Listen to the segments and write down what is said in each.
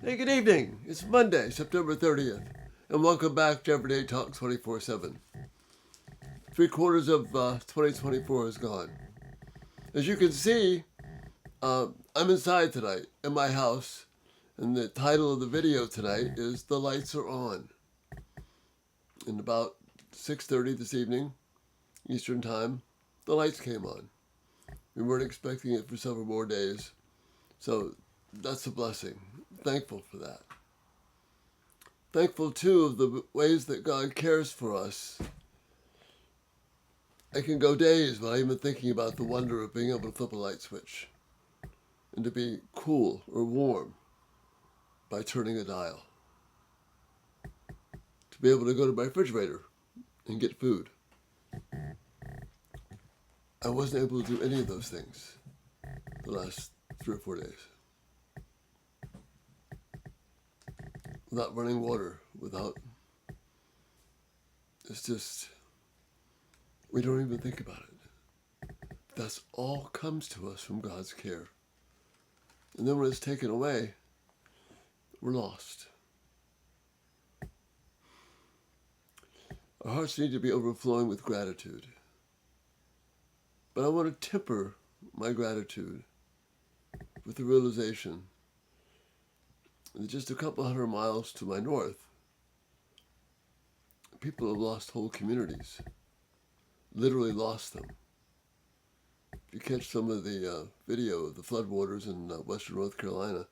Hey, good evening. It's Monday, September 30th, and welcome back to Everyday Talk 24/7. Three-quarters of 2024 is gone. As you can see, I'm inside tonight in my house, and the title of the video tonight is The Lights Are On. In about 6:30 this evening, Eastern Time, the lights came on. We weren't expecting it for several more days, so that's a blessing. Thankful for that. Thankful, too, of the ways that God cares for us. I can go days without even thinking about the wonder of being able to flip a light switch and to be cool or warm by turning a dial. To be able to go to my refrigerator and get food. I wasn't able to do any of those things the last 3 or 4 days. Without running water, it's just, we don't even think about it. That's all comes to us from God's care. And then when it's taken away, we're lost. Our hearts need to be overflowing with gratitude. But I want to temper my gratitude with the realization that just a couple hundred miles to my north, people have lost whole communities. Literally lost them. If you catch some of the video of the floodwaters in western North Carolina,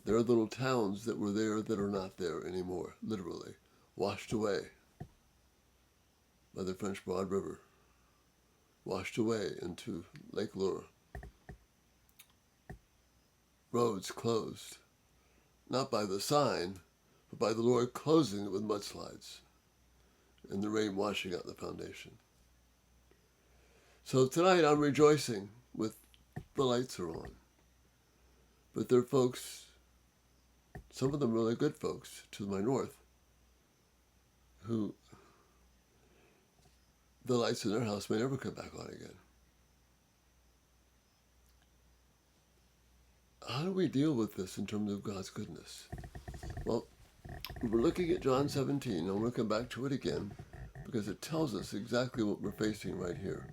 there are little towns that were there that are not there anymore, literally, washed away by the French Broad River, washed away into Lake Lure. Roads closed, not by the sign, but by the Lord closing it with mudslides and the rain washing out the foundation. So tonight I'm rejoicing with the lights are on. But there are folks, some of them really good folks to my north, who the lights in their house may never come back on again. How do we deal with this in terms of God's goodness? Well, we're looking at John 17, and we'll come back to it again because it tells us exactly what we're facing right here.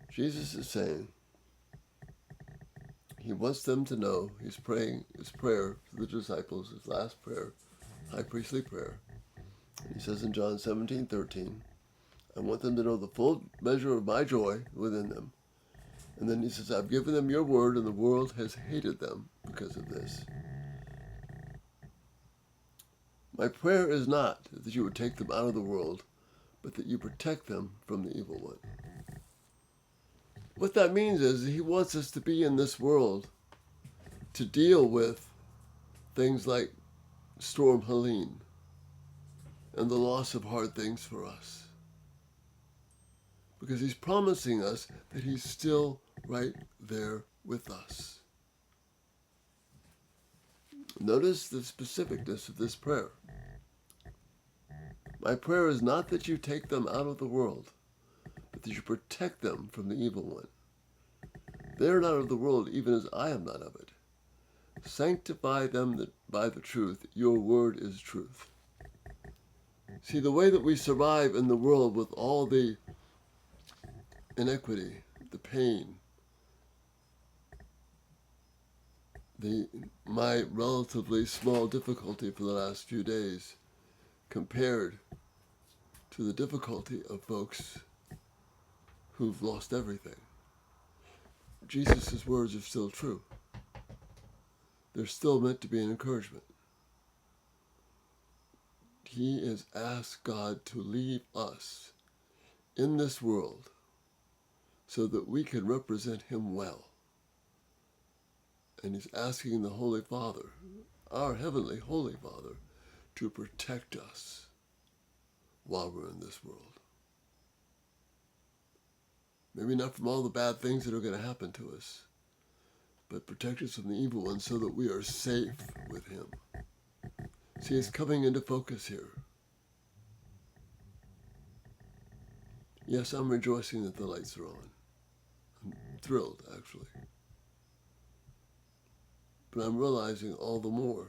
Jesus is saying he wants them to know he's praying his prayer to the disciples, his last prayer, high priestly prayer. He says in John 17:13, I want them to know the full measure of my joy within them. And then he says, I've given them your word, and the world has hated them because of this. My prayer is not that you would take them out of the world, but that you protect them from the evil one. What that means is he wants us to be in this world to deal with things like Storm Helene and the loss of hard things for us. Because he's promising us that he's still right there with us. Notice the specificness of this prayer. My prayer is not that you take them out of the world, but that you protect them from the evil one. They are not of the world, even as I am not of it. Sanctify them by the truth. Your word is truth. See, the way that we survive in the world with all the inequity, the pain, my relatively small difficulty for the last few days compared to the difficulty of folks who've lost everything. Jesus' words are still true. They're still meant to be an encouragement. He has asked God to leave us in this world so that we can represent him well. And he's asking the Holy Father, our Heavenly Holy Father, to protect us while we're in this world. Maybe not from all the bad things that are going to happen to us, but protect us from the evil one so that we are safe with him. See, it's coming into focus here. Yes, I'm rejoicing that the lights are on. I'm thrilled, actually. But I'm realizing all the more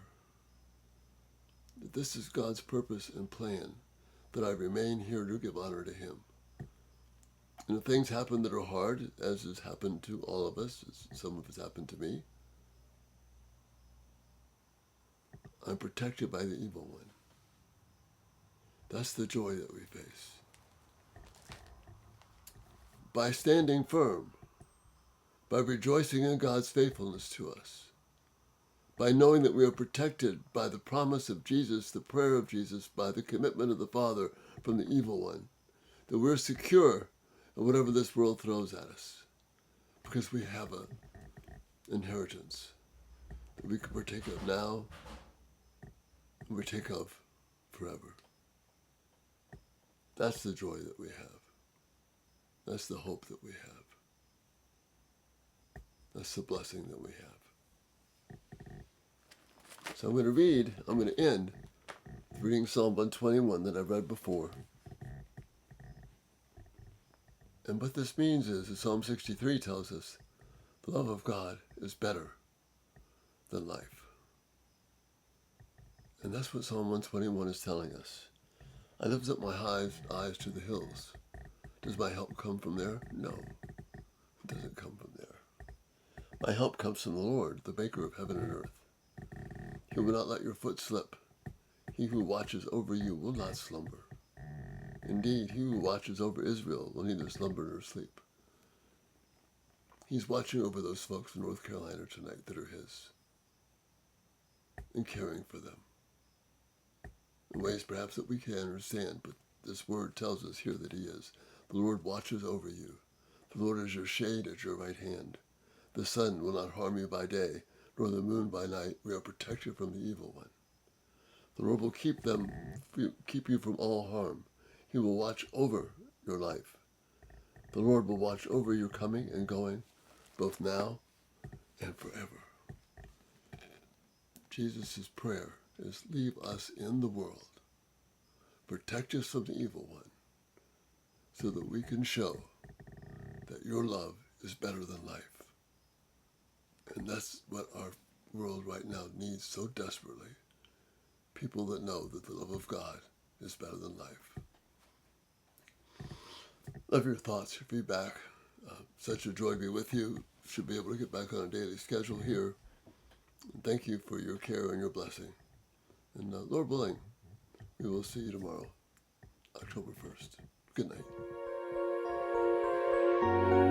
that this is God's purpose and plan, that I remain here to give honor to Him. And if things happen that are hard, as has happened to all of us, as some of it's happened to me, I'm protected by the evil one. That's the joy that we face. By standing firm, by rejoicing in God's faithfulness to us, by knowing that we are protected by the promise of Jesus, the prayer of Jesus, by the commitment of the Father from the evil one, that we're secure in whatever this world throws at us, because we have an inheritance that we can partake of now and partake of forever. That's the joy that we have. That's the hope that we have. That's the blessing that we have. So I'm going to end reading Psalm 121 that I've read before. And what this means is, as Psalm 63 tells us, the love of God is better than life. And that's what Psalm 121 is telling us. I lift up my eyes to the hills. Does my help come from there? No, it doesn't come from there. My help comes from the Lord, the maker of heaven and earth. He will not let your foot slip. He who watches over you will not slumber. Indeed, he who watches over Israel will neither slumber nor sleep. He's watching over those folks in North Carolina tonight that are his, and caring for them in ways perhaps that we can't understand, but this word tells us here that he is. The Lord watches over you. The Lord is your shade at your right hand. The sun will not harm you by day, nor the moon by night. We are protected from the evil one. The Lord will keep you from all harm. He will watch over your life. The Lord will watch over your coming and going, both now and forever. Jesus' prayer is, leave us in the world. Protect us from the evil one, so that we can show that your love is better than life. And that's what our world right now needs so desperately. People that know that the love of God is better than life. Love your thoughts, your feedback. Such a joy to be with you. Should be able to get back on a daily schedule here. And thank you for your care and your blessing. And Lord willing, we will see you tomorrow, October 1st. Good night.